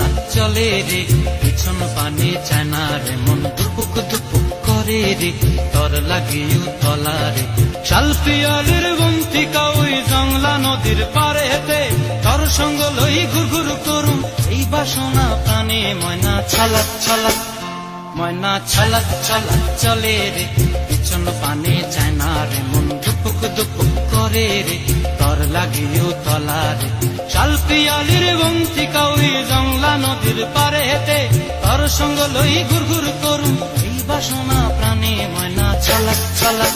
চালাক চলে রে, পিছন পানে চায় না রে, মন দুপুক দুপুক করে রে, তর লাগিও তলা রে। শালপিয়ালির বন্তিকা ওই জংলা নদীর পারে হেতে, তর সঙ্গ লই ঘুর ঘুর করুম এই বাসনা প্রাণে। ময়না চালাক চালাক, ময়না চালাক চালাক চলে রে, পিছন পানে চায় না রে, মন দুপুক দুপুক করে রে, তর লাগিও তলা রে। শালপিয়ালির বন্তিকা ওই জংলা নদীর পারে হেতে, তর সঙ্গ লই ঘুর ঘুর করুম এই বাসনা প্রাণে। ময়না চালাক চালাক।